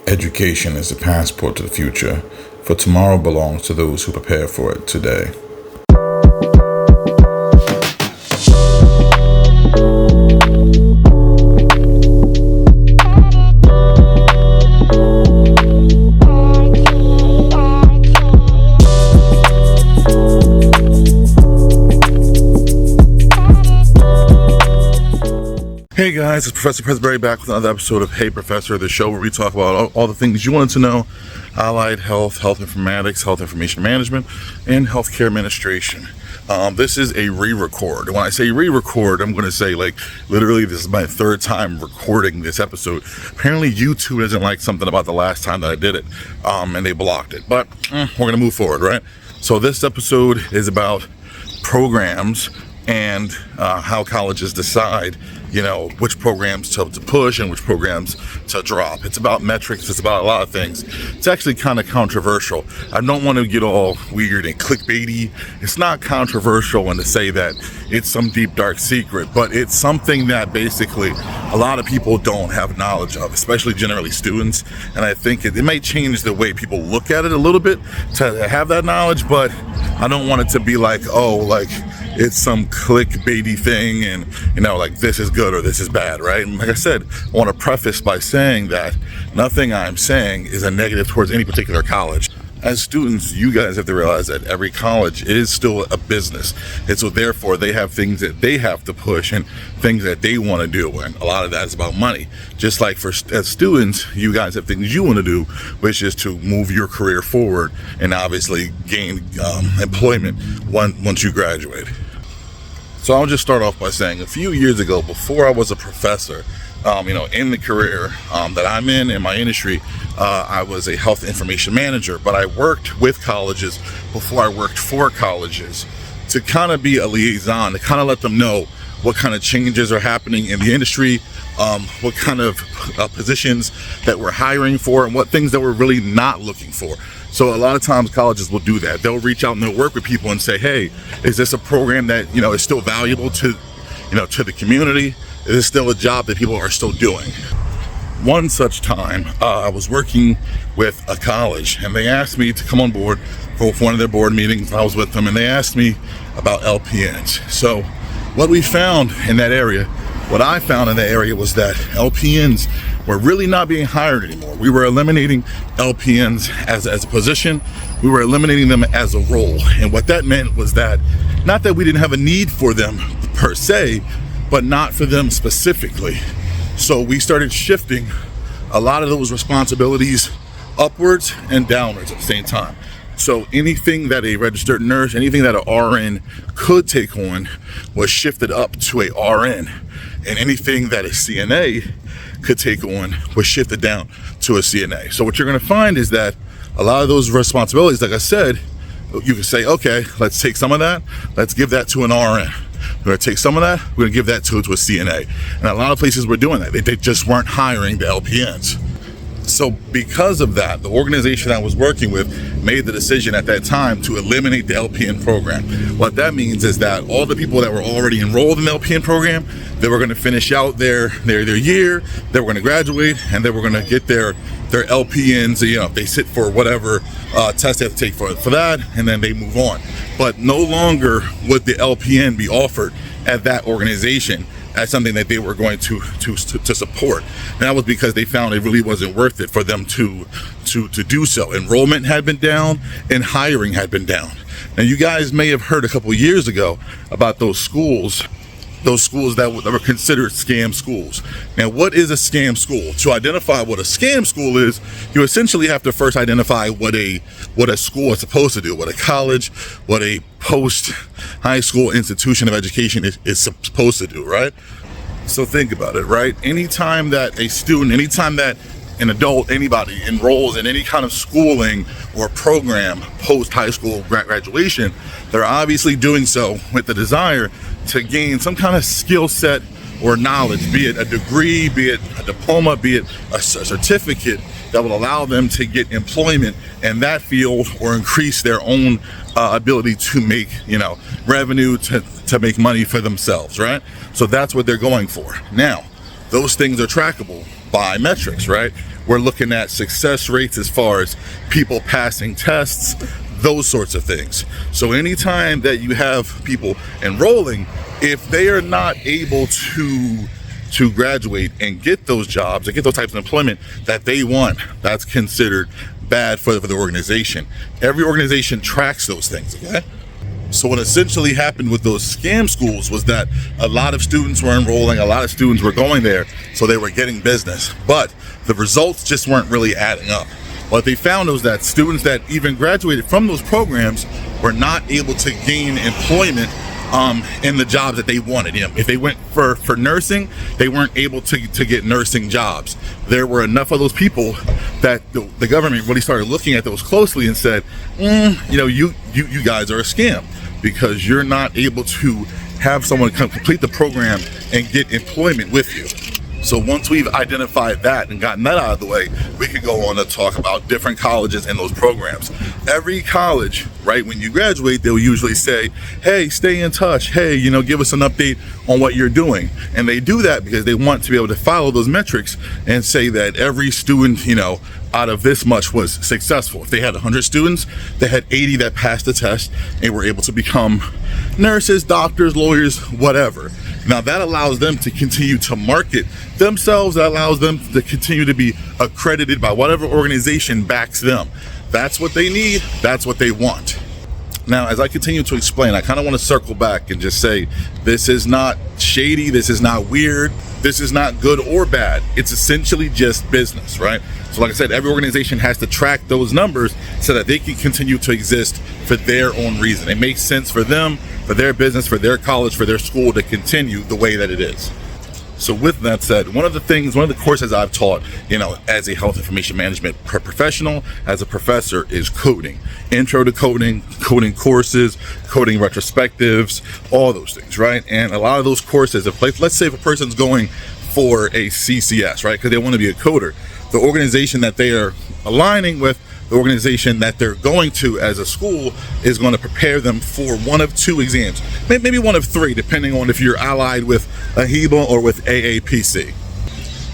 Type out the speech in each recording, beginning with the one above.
Education is the passport to the future, for tomorrow belongs to those who prepare for it today. Hey guys, it's Professor Presbury back with another episode of Hey Professor, the show where we talk about all the things you wanted to know: allied health, health informatics, health information management, and healthcare administration. This is a re-record. And when I say re-record, I'm going to say literally this is my third time recording this episode. Apparently YouTube doesn't like something about the last time that I did it, and they blocked it. But we're going to move forward, right? So this episode is about programs and how colleges decide which programs to push and which programs to drop. It's about metrics. It's about a lot of things. It's actually kind of controversial. I don't want to get all weird and clickbaity. It's not controversial and to say that it's some deep, dark secret, but it's something that basically a lot of people don't have knowledge of, especially generally students. And I think it may change the way people look at it a little bit to have that knowledge, but I don't want it to be it's some clickbaity thing and this is good or this is bad, right? And like I said, I want to preface by saying that nothing I'm saying is a negative towards any particular college. As students, you guys have to realize that every college is still a business, and so therefore they have things that they have to push and things that they want to do, and a lot of that is about money. Just like as students, you guys have things you want to do, which is to move your career forward and obviously gain employment once you graduate. So I'll just start off by saying a few years ago, before I was a professor, in the career that I'm in my industry, I was a health information manager, but I worked with colleges before I worked for colleges to kind of be a liaison, to kind of let them know what kind of changes are happening in the industry, what kind of positions that we're hiring for, and what things that we're really not looking for. So a lot of times colleges will do that. They'll reach out and they'll work with people and say, hey, is this a program that, is still valuable to the community? Is this still a job that people are still doing? One such time, I was working with a college and they asked me to come on board for one of their board meetings. I was with them and they asked me about LPNs. So what we found in that area, what I found in that area was that LPNs were really not being hired anymore. We were eliminating LPNs as a position. We were eliminating them as a role. And what that meant was that, not that we didn't have a need for them per se, but not for them specifically. So we started shifting a lot of those responsibilities upwards and downwards at the same time. So anything that a registered nurse, anything that an RN could take on was shifted up to a RN. And anything that a CNA could take on was shifted down to a CNA. So what you're going to find is that a lot of those responsibilities, like I said, you can say, okay, let's take some of that, let's give that to an RN. We're going to take some of that, we're going to give that to a CNA. And a lot of places were doing that. They just weren't hiring the LPNs. So because of that, the organization I was working with made the decision at that time to eliminate the LPN program. What that means is that all the people that were already enrolled in the LPN program, they were going to finish out their year, they were going to graduate, and they were going to get their LPNs, they sit for whatever test they have to take for that, and then they move on. But no longer would the LPN be offered at that organization as something that they were going to support. And that was because they found it really wasn't worth it for them to do so. Enrollment had been down and hiring had been down. Now you guys may have heard a couple years ago about those schools that were considered scam schools. Now, what is a scam school? To identify what a scam school is, you essentially have to first identify what a school is supposed to do, what a college, what a post-high school institution of education is supposed to do, right? So think about it, right? Anytime that a student, anytime that an adult, anybody enrolls in any kind of schooling or program post-high school graduation, they're obviously doing so with the desire to gain some kind of skill set or knowledge, be it a degree, be it a diploma, be it a certificate that will allow them to get employment in that field or increase their own ability to make, revenue, to make money for themselves, right? So that's what they're going for. Now, those things are trackable by metrics, right? We're looking at success rates as far as people passing tests, those sorts of things. So anytime that you have people enrolling, if they are not able to graduate and get those jobs and get those types of employment that they want, that's considered bad for the organization. Every organization tracks those things, okay? So what essentially happened with those scam schools was that a lot of students were enrolling, a lot of students were going there, so they were getting business, but the results just weren't really adding up. What they found was that students that even graduated from those programs were not able to gain employment in the jobs that they wanted. You know, if they went for nursing, they weren't able to get nursing jobs. There were enough of those people that the government really started looking at those closely and said, you know, you guys are a scam because you're not able to have someone come complete the program and get employment with you. So once we've identified that and gotten that out of the way, we could go on to talk about different colleges and those programs. Every college, right, when you graduate, they'll usually say, hey, stay in touch. Hey, you know, give us an update on what you're doing. And they do that because they want to be able to follow those metrics and say that every student, you know, out of this much was successful. If they had 100 students, they had 80 that passed the test and were able to become nurses, doctors, lawyers, whatever. Now that allows them to continue to market themselves. That allows them to continue to be accredited by whatever organization backs them. That's what they need. That's what they want. Now, as I continue to explain, I kind of want to circle back and just say, this is not shady. This is not weird. This is not good or bad. It's essentially just business, right? So like I said, every organization has to track those numbers so that they can continue to exist for their own reason. It makes sense for them, for their business, for their college, for their school to continue the way that it is. So with that said, one of the courses I've taught, you know, as a health information management professional, as a professor, is coding. Intro to coding, coding courses, coding retrospectives, all those things, right? And a lot of those courses, let's say if a person's going for a CCS, right, because they want to be a coder, the organization that they are aligning with, the organization that they're going to as a school, is going to prepare them for one of two exams, maybe one of three, depending on if you're allied with AHEBA or with AAPC.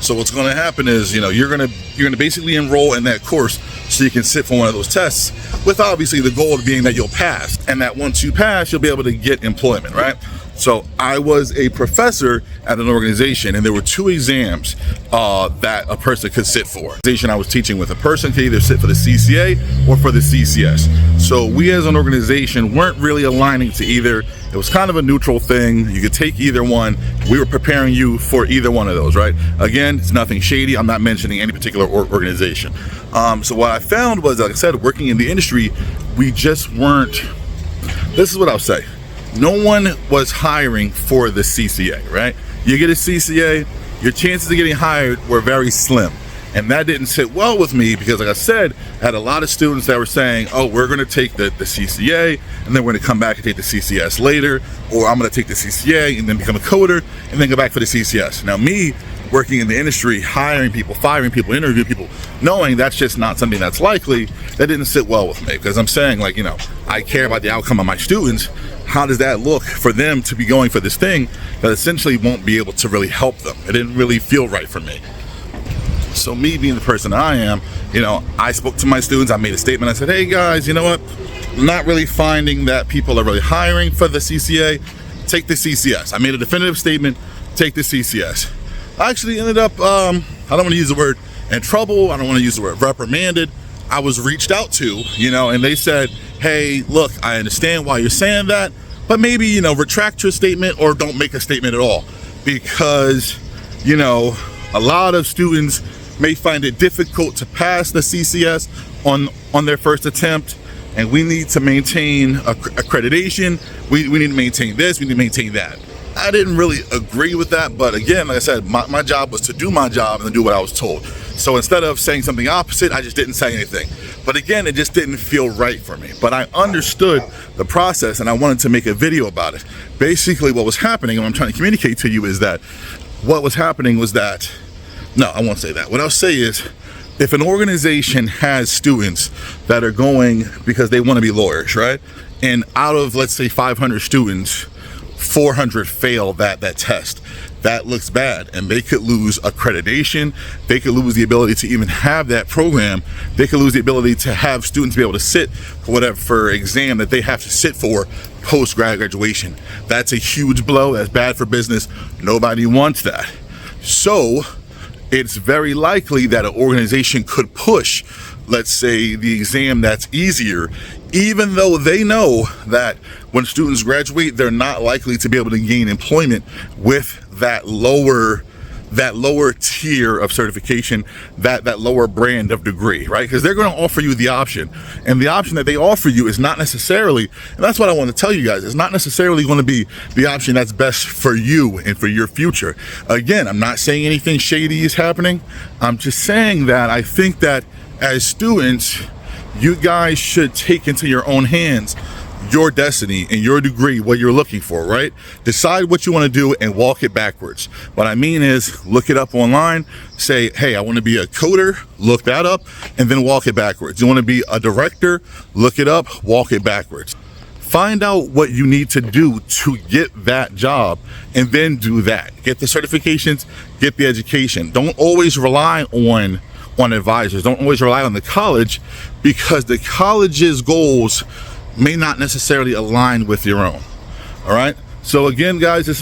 So what's going to happen is, you know, you're going to basically enroll in that course so you can sit for one of those tests, with obviously the goal being that you'll pass, and that once you pass, you'll be able to get employment, right? So I was a professor at an organization, and there were two exams that a person could sit for. The organization I was teaching with, a person could either sit for the CCA or for the CCS. So we as an organization weren't really aligning to either. It was kind of a neutral thing. You could take either one. We were preparing you for either one of those, right? Again, it's nothing shady. I'm not mentioning any particular organization. So what I found was, like I said, working in the industry, we just weren't, this is what I'll say. No one was hiring for the CCA, right? You get a CCA, your chances of getting hired were very slim. And that didn't sit well with me because, like I said, I had a lot of students that were saying, oh, we're going to take the CCA, and then we're going to come back and take the CCS later, or I'm going to take the CCA and then become a coder and then go back for the CCS. Now, me working in the industry, hiring people, firing people, interviewing people, knowing that's just not something that's likely, that didn't sit well with me, because I'm saying, like, you know, I care about the outcome of my students. How does that look for them to be going for this thing that essentially won't be able to really help them? It didn't really feel right for me. So me being the person I am, you know, I spoke to my students, I made a statement, I said, hey guys, you know what? I'm not really finding that people are really hiring for the CCA. Take the CCS. I made a definitive statement, take the CCS. I actually ended up, I don't want to use the word in trouble, I don't want to use the word reprimanded. I was reached out to, you know, and they said, hey, look, I understand why you're saying that, but maybe, you know, retract your statement or don't make a statement at all, because, you know, a lot of students may find it difficult to pass the CCS on their first attempt, and we need to maintain accreditation. We need to maintain this, we need to maintain that. I didn't really agree with that, but again, like I said, my job was to do my job and do what I was told. So instead of saying something opposite, I just didn't say anything. But again, it just didn't feel right for me. But I understood the process, and I wanted to make a video about it. Basically, what was happening, and what I'm trying to communicate to you, is that what was happening was that, no, I won't say that. What I'll say is, if an organization has students that are going because they want to be lawyers, right? And out of, let's say, 500 students, 400 fail that test. that looks bad, and they could lose accreditation. They could lose the ability to even have that program. They could lose the ability to have students be able to sit for whatever exam that they have to sit for post-grad graduation. That's a huge blow. That's bad for business. Nobody wants that. So it's very likely that an organization could push, let's say, the exam that's easier, even though they know that when students graduate, they're not likely to be able to gain employment with that lower tier of certification, that lower brand of degree, right? Because they're going to offer you the option, and the option that they offer you is not necessarily, and that's what I want to tell you guys, it's not necessarily going to be the option that's best for you and for your future. Again, I'm not saying anything shady is happening. I'm just saying that I think that as students, you guys should take into your own hands your destiny and your degree, what you're looking for, right? Decide what you want to do and walk it backwards. What I mean is, look it up online, say, hey, I want to be a coder, look that up, and then walk it backwards. You want to be a director, look it up, walk it backwards. Find out what you need to do to get that job, and then do that. Get the certifications, get the education. Don't always rely on advisors. Don't always rely on the college, because the college's goals may not necessarily align with your own. All right. So again, guys, this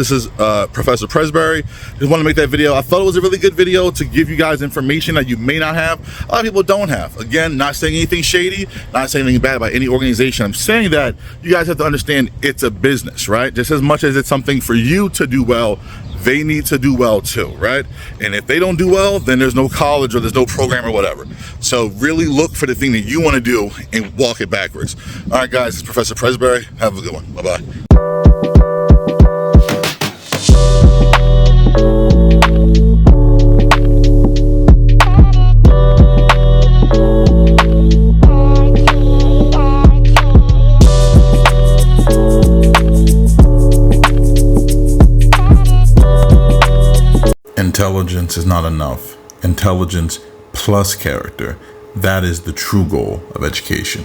is Professor Presbury. Just want to make that video. I thought it was a really good video to give you guys information that you may not have. A lot of people don't have. Again, not saying anything shady, not saying anything bad about any organization. I'm saying that you guys have to understand it's a business, right? Just as much as it's something for you to do well, they need to do well too, right? And if they don't do well, then there's no college or there's no program or whatever. So really look for the thing that you want to do and walk it backwards. All right, guys, it's Professor Presbury. Have a good one. Bye-bye. Intelligence is not enough. Intelligence plus character. That is the true goal of education.